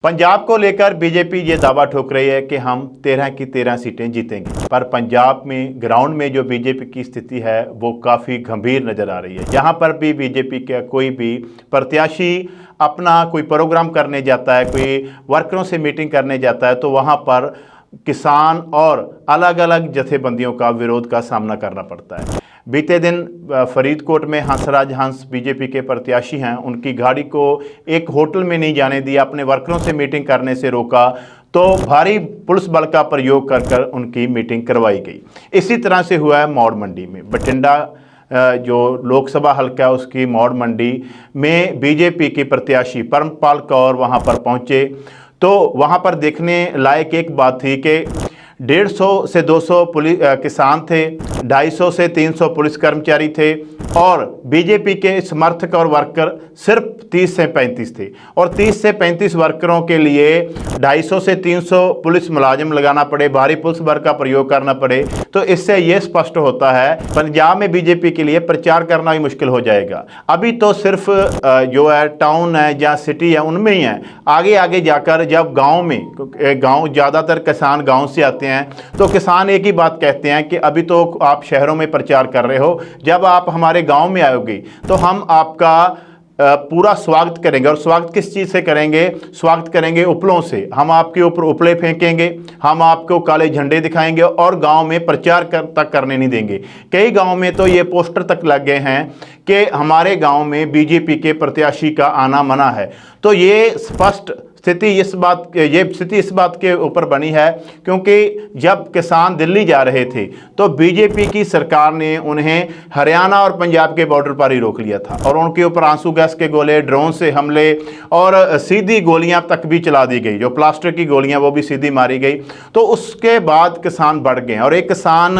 पंजाब को लेकर बीजेपी ये दावा ठोक रही है कि हम 13 की 13 सीटें जीतेंगे, पर पंजाब में ग्राउंड में जो बीजेपी की स्थिति है वो काफ़ी गंभीर नज़र आ रही है। जहां पर भी बीजेपी का कोई भी प्रत्याशी अपना कोई प्रोग्राम करने जाता है, कोई वर्करों से मीटिंग करने जाता है, तो वहां पर किसान और अलग अलग जथेबंदियों का विरोध का सामना करना पड़ता है। बीते दिन फरीदकोट में हंसराज हंस बीजेपी के प्रत्याशी हैं, उनकी गाड़ी को एक होटल में नहीं जाने दिया, अपने वर्करों से मीटिंग करने से रोका, तो भारी पुलिस बल का प्रयोग कर कर उनकी मीटिंग करवाई गई। इसी तरह से हुआ है मौड़ मंडी में। बठिंडा जो लोकसभा हल्का है उसकी मौड़ मंडी में बीजेपी की प्रत्याशी परमपाल कौर वहां पर पहुंचे, तो वहां पर देखने लायक एक बात थी कि 150 से 200 किसान थे, 250 से 300 पुलिस कर्मचारी थे और बीजेपी के समर्थक और वर्कर सिर्फ 30 से 35 थे। और 30 से 35 वर्करों के लिए 250 से 300 पुलिस मुलाजिम लगाना पड़े, भारी पुलिस बल का प्रयोग करना पड़े, तो इससे ये स्पष्ट होता है पंजाब में बीजेपी के लिए प्रचार करना भी मुश्किल हो जाएगा। अभी तो सिर्फ जो है टाउन है या सिटी है उनमें ही है, आगे आगे जाकर जब गाँव में, गाँव ज़्यादातर किसान गाँव से आते हैं, तो किसान एक ही बात कहते हैं कि अभी तो आप शहरों में प्रचार कर रहे हो, जब आप हमारे गांव में आओगे तो हम आपका पूरा स्वागत करेंगे। और स्वागत किस चीज़ से करेंगे? स्वागत करेंगे उपलों से। हम आपके ऊपर उपले फेंकेंगे, हम आपको काले झंडे दिखाएंगे और गांव में प्रचार तक करने नहीं देंगे। कई गांव में तो ये पोस्टर तक लग गए हैं कि हमारे गांव में बीजेपी के प्रत्याशी का आना मना है। तो ये स्पष्ट स्थिति इस बात के ऊपर बनी है क्योंकि जब किसान दिल्ली जा रहे थे तो बीजेपी की सरकार ने उन्हें हरियाणा और पंजाब के बॉर्डर पर ही रोक लिया था और उनके ऊपर आंसू गैस के गोले, ड्रोन से हमले और सीधी गोलियां तक भी चला दी गई। जो प्लास्टिक की गोलियां वो भी सीधी मारी गई। तो उसके बाद किसान बढ़ गए और एक किसान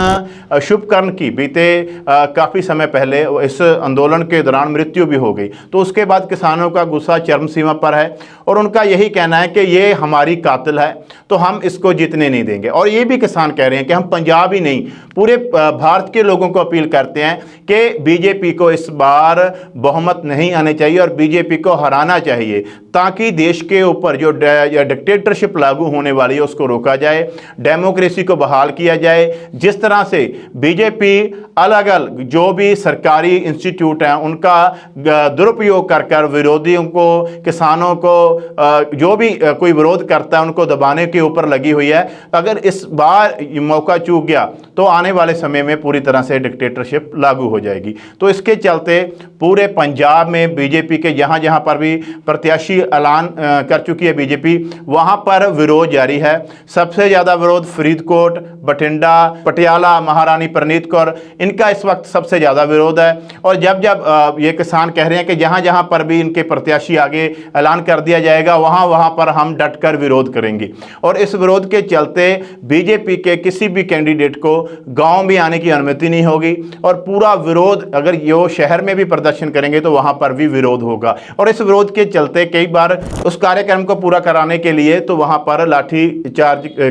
शुभकर्ण की बीते काफ़ी समय पहले इस आंदोलन के दौरान मृत्यु भी हो गई। तो उसके बाद किसानों का गुस्सा चरम सीमा पर है और उनका यही कहना है कि ये हमारी कातिल है, तो हम इसको जीतने नहीं देंगे। और ये भी किसान कह रहे हैं कि हम पंजाब ही नहीं पूरे भारत के लोगों को अपील करते हैं कि बीजेपी को इस बार बहुमत नहीं आने चाहिए और बीजेपी को हराना चाहिए, ताकि देश के ऊपर जो डिक्टेटरशिप लागू होने वाली है उसको रोका जाए, डेमोक्रेसी को बहाल किया जाए। जिस तरह से बीजेपी अलग अलग जो भी सरकारी इंस्टीट्यूट हैं उनका दुरुपयोग कर कर विरोधियों को, किसानों को, जो भी कोई विरोध करता है उनको दबाने के ऊपर लगी हुई है। अगर इस बार मौका चूक गया तो आने वाले समय में पूरी तरह से डिक्टेटरशिप लागू हो जाएगी। तो इसके चलते पूरे पंजाब में बीजेपी के जहां जहां पर भी प्रत्याशी ऐलान कर चुकी है बीजेपी, वहां पर विरोध जारी है। सबसे ज़्यादा विरोध फरीदकोट, बठिंडा, पटियाला, महारानी प्रनीत कौर, इनका इस वक्त सबसे ज़्यादा विरोध है। और जब जब ये किसान कह रहे हैं कि जहां जहां पर भी इनके प्रत्याशी आगे ऐलान कर दिया जाएगा वहां पर हम डटकर विरोध करेंगे। और इस विरोध के चलते बीजेपी के किसी भी कैंडिडेट को गांव में आने की अनुमति नहीं होगी और पूरा विरोध, अगर ये शहर में भी प्रदर्शन करेंगे तो वहां पर भी विरोध होगा। और इस विरोध के चलते कई बार उस कार्यक्रम को पूरा कराने के लिए तो वहां पर लाठी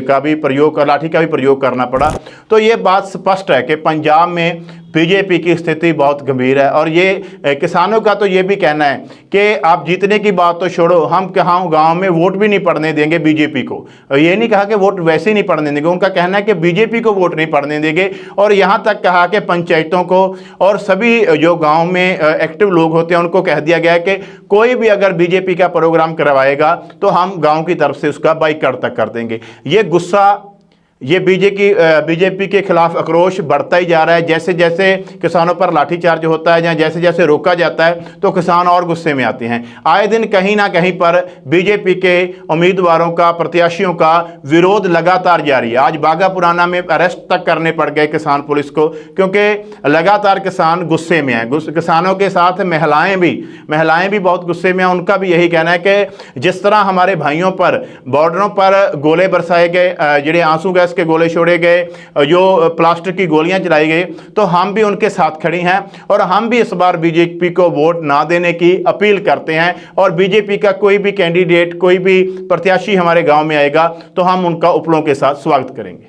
का भी प्रयोग करना पड़ा। तो ये बात स्पष्ट है कि पंजाब में बीजेपी की स्थिति बहुत गंभीर है। और ये किसानों का तो ये भी कहना है कि आप जीतने की बात तो छोड़ो, हम कहाँ गांव में वोट भी नहीं पड़ने देंगे बीजेपी को। ये नहीं कहा कि वोट वैसे ही नहीं पड़ने देंगे, उनका कहना है कि बीजेपी को वोट नहीं पड़ने देंगे। और यहाँ तक कहा कि पंचायतों को और सभी जो गाँव में एक्टिव लोग होते हैं उनको कह दिया गया है कि कोई भी अगर बीजेपी का प्रोग्राम करवाएगा तो हम गाँव की तरफ से उसका बाइकआउट तक कर देंगे। ये गुस्सा, ये बीजेपी के खिलाफ आक्रोश बढ़ता ही जा रहा है। जैसे जैसे किसानों पर लाठीचार्ज होता है या जैसे जैसे रोका जाता है तो किसान और गुस्से में आते हैं। आए दिन कहीं ना कहीं पर बीजेपी के उम्मीदवारों का, प्रत्याशियों का विरोध लगातार जारी है। आज बागापुराना में अरेस्ट तक करने पड़ गए किसान पुलिस को, क्योंकि लगातार किसान गुस्से में हैं। किसानों के साथ महिलाएं भी बहुत गुस्से में हैं। उनका भी यही कहना है कि जिस तरह हमारे भाइयों पर बॉर्डरों पर गोले बरसाए गए, ਜਿਹੜੇ आंसू गैस के गोले छोड़े गए, जो प्लास्टिक की गोलियां चलाई गई, तो हम भी उनके साथ खड़ी हैं और हम भी इस बार बीजेपी को वोट ना देने की अपील करते हैं। और बीजेपी का कोई भी कैंडिडेट, कोई भी प्रत्याशी हमारे गांव में आएगा तो हम उनका उपलों के साथ स्वागत करेंगे।